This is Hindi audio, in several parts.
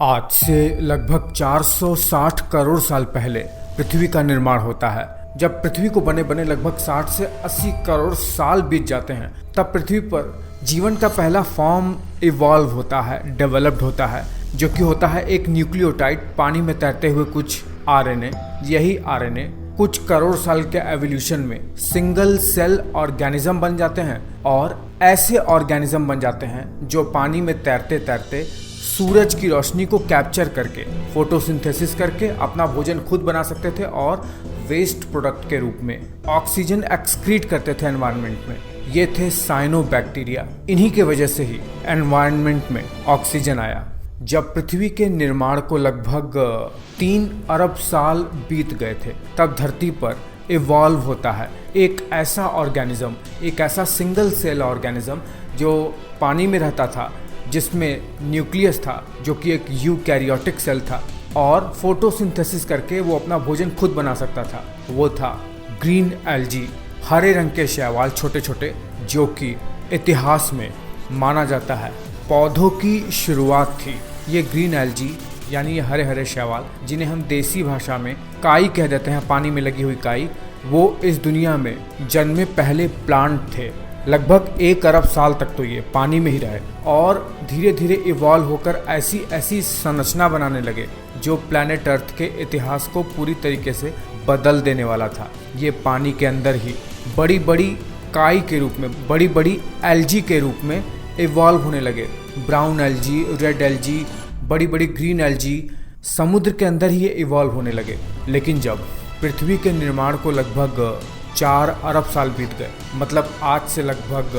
आज से लगभग 460 करोड़ साल पहले पृथ्वी का निर्माण होता है। जब पृथ्वी को बने बने लगभग 60 से 80 करोड़ साल बीत जाते हैं, तब पृथ्वी पर जीवन का पहला फॉर्म इवॉल्व होता है, डेवलप्ड होता है, जो कि होता है एक न्यूक्लियोटाइड पानी में तैरते हुए कुछ आरएनए। यही आरएनए कुछ करोड़ साल के एवोल्यूशन में सिंगल सेल ऑर्गेनिज्म बन जाते हैं और ऐसे ऑर्गेनिज्म बन जाते हैं जो पानी में तैरते तैरते सूरज की रोशनी को कैप्चर करके फोटोसिंथेसिस करके अपना भोजन खुद बना सकते थे और वेस्ट प्रोडक्ट के रूप में ऑक्सीजन एक्सक्रीट करते थे एनवायरनमेंट में। ये थे साइनोबैक्टीरिया। इन्हीं के वजह से ही एनवायरनमेंट में ऑक्सीजन आया। जब पृथ्वी के निर्माण को लगभग 3 अरब साल बीत गए थे, तब धरती पर इवॉल्व होता है एक ऐसा ऑर्गेनिज्म, एक ऐसा सिंगल सेल ऑर्गेनिज्म जो पानी में रहता था, जिसमें न्यूक्लियस था जो कि एक यूकैरियोटिक सेल था और फोटोसिंथेसिस करके वो अपना भोजन खुद बना सकता था। वो था ग्रीन एल्गी, हरे रंग के शैवाल छोटे छोटे, जो कि इतिहास में माना जाता है पौधों की शुरुआत थी। ये ग्रीन एल्गी यानी ये हरे हरे शैवाल, जिन्हें हम देसी भाषा में काई कह देते हैं, पानी में लगी हुई काई, वो इस दुनिया में जन्मे पहले प्लांट थे। लगभग 1 अरब साल तक तो ये पानी में ही रहे और धीरे धीरे इवॉल्व होकर ऐसी ऐसी संरचना बनाने लगे जो प्लैनेट अर्थ के इतिहास को पूरी तरीके से बदल देने वाला था। ये पानी के अंदर ही बड़ी बड़ी काई के रूप में, बड़ी बड़ी एल्गी के रूप में इवॉल्व होने लगे। ब्राउन एल्गी, रेड एल्गी, बड़ी बड़ी ग्रीन एल्गी समुद्र के अंदर ही ये इवॉल्व होने लगे। लेकिन जब पृथ्वी के निर्माण को लगभग 4 अरब साल बीत गए, मतलब आज से लगभग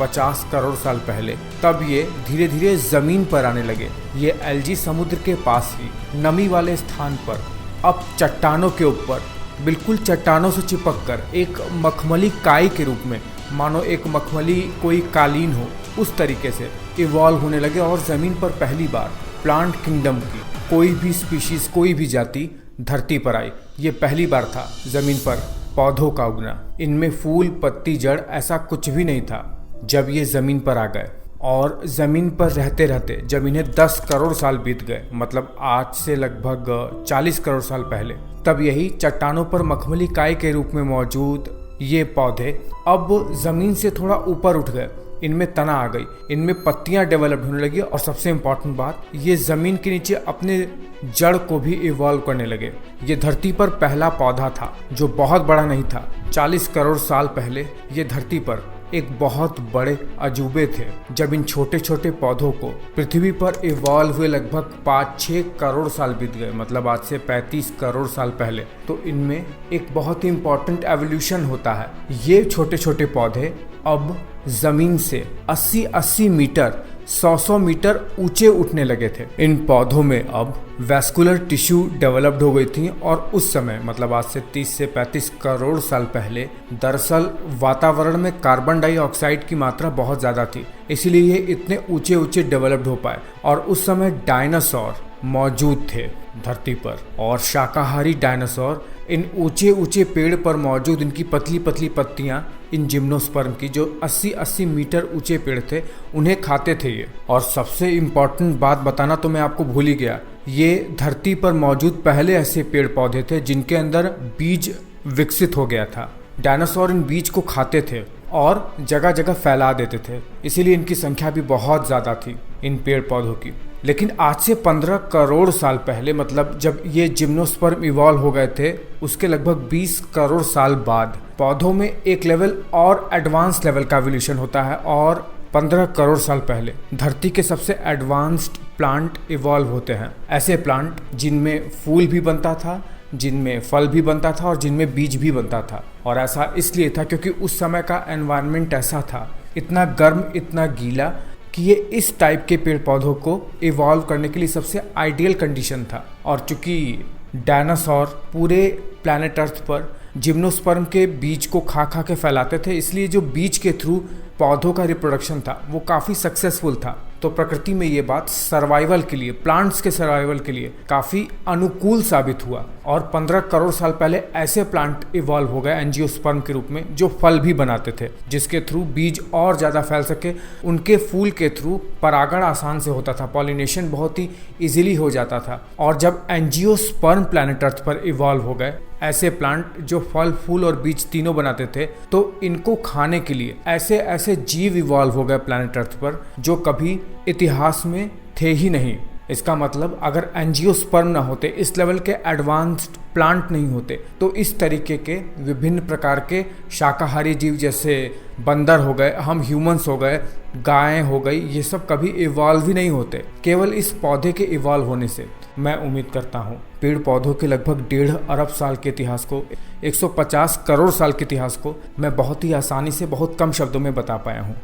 50 करोड़ साल पहले, तब ये धीरे धीरे ज़मीन पर आने लगे। ये एल्गी समुद्र के पास ही नमी वाले स्थान पर अब चट्टानों के ऊपर बिल्कुल चट्टानों से चिपक कर एक मखमली काई के रूप में, मानो एक मखमली कोई कालीन हो, उस तरीके से इवॉल्व होने लगे। और ज़मीन पर पहली बार प्लांट किंगडम की कोई भी स्पीशीज़, कोई भी जाति धरती पर आई। ये पहली बार था ज़मीन पर पौधों का उगना। इनमें फूल, पत्ती, जड़ ऐसा कुछ भी नहीं था। जब ये ज़मीन पर आ गए और ज़मीन पर रहते रहते जब इन्हें 10 करोड़ साल बीत गए, मतलब आज से लगभग 40 करोड़ साल पहले, तब यही चट्टानों पर मखमली काई के रूप में मौजूद ये पौधे अब ज़मीन से थोड़ा ऊपर उठ गए। इनमें तना आ गई, इनमें पत्तियां डेवलप होने लगी और सबसे इम्पॉर्टेंट बात, ये ज़मीन के नीचे अपने जड़ को भी इवॉल्व करने लगे। ये धरती पर पहला पौधा था जो बहुत बड़ा नहीं था। 40 करोड़ साल पहले ये धरती पर एक बहुत बड़े अजूबे थे। जब इन छोटे छोटे पौधों को पृथ्वी पर इवॉल्व हुए लगभग 5-6 करोड़ साल बीत गए, मतलब आज से 35 करोड़ साल पहले, तो इनमें एक बहुत ही इम्पॉर्टेंट एवोल्यूशन होता है। ये छोटे छोटे पौधे अब जमीन से 80-80 मीटर, 100-100 मीटर ऊंचे उठने लगे थे। इन पौधों में अब वैस्कुलर टिश्यू डेवलप्ड हो गई थी और उस समय, मतलब आज से 30 से 35 करोड़ साल पहले, दरअसल वातावरण में कार्बन डाइऑक्साइड की मात्रा बहुत ज़्यादा थी, इसीलिए ये इतने ऊंचे ऊंचे डेवलप्ड हो पाए। और उस समय डायनासोर मौजूद थे धरती पर, और शाकाहारी डायनासोर इन ऊंचे ऊंचे पेड़ पर मौजूद, इनकी पतली पतली पत्तियां, इन जिम्नोस्पर्म की, जो 80-80 मीटर ऊंचे पेड़ थे, उन्हें खाते थे ये। और सबसे इम्पॉर्टेंट बात बताना तो मैं आपको भूल ही गया, ये धरती पर मौजूद पहले ऐसे पेड़ पौधे थे जिनके अंदर बीज विकसित हो गया था। डायनासोर इन बीज को खाते थे और जगह जगह फैला देते थे, इसीलिए इनकी संख्या भी बहुत ज़्यादा थी इन पेड़ पौधों की। लेकिन आज से 15 करोड़ साल पहले, मतलब जब ये जिम्नोस्पर्म इवॉल्व हो गए थे, उसके लगभग 20 करोड़ साल बाद पौधों में एक लेवल और एडवांस लेवल का एवोल्यूशन होता है। और 15 करोड़ साल पहले धरती के सबसे एडवांस्ड प्लांट इवॉल्व होते हैं। ऐसे प्लांट जिनमें फूल भी बनता था, जिनमें फल भी बनता था और जिनमें बीज भी बनता था। और ऐसा इसलिए था क्योंकि उस समय का एनवायरनमेंट ऐसा था, इतना गर्म, इतना गीला, कि ये इस टाइप के पेड़ पौधों को इवॉल्व करने के लिए सबसे आइडियल कंडीशन था। और चूंकि डायनासोर पूरे प्लैनेट अर्थ पर जिम्नोस्पर्म के बीज को खा खा के फैलाते थे, इसलिए जो बीज के थ्रू पौधों का रिप्रोडक्शन था वो काफ़ी सक्सेसफुल था। तो प्रकृति में ये बात सर्वाइवल के लिए, प्लांट्स के सर्वाइवल के लिए काफ़ी अनुकूल साबित हुआ। और 15 करोड़ साल पहले ऐसे प्लांट इवॉल्व हो गए एंजियोस्पर्म के रूप में जो फल भी बनाते थे, जिसके थ्रू बीज और ज़्यादा फैल सके। उनके फूल के थ्रू परागण आसान से होता था, पॉलिनेशन बहुत ही इजीली हो जाता था। और जब एंजियोस्पर्म प्लैनेट अर्थ पर इवॉल्व हो गए ऐसे प्लांट जो फल, फूल और बीज तीनों बनाते थे, तो इनको खाने के लिए ऐसे ऐसे जीव इवॉल्व हो गए प्लैनेट अर्थ पर जो कभी इतिहास में थे ही नहीं। इसका मतलब अगर एंजियोस्पर्म ना होते, इस लेवल के एडवांस्ड प्लांट नहीं होते, तो इस तरीके के विभिन्न प्रकार के शाकाहारी जीव जैसे बंदर हो गए, हम ह्यूमंस हो गए, गायें हो गई, ये सब कभी इवॉल्व ही नहीं होते। केवल इस पौधे के इवॉल्व होने से मैं उम्मीद करता हूँ पेड़ पौधों के लगभग 1.5 अरब साल के इतिहास को, 150 करोड़ साल के इतिहास को मैं बहुत ही आसानी से बहुत कम शब्दों में बता पाया हूँ।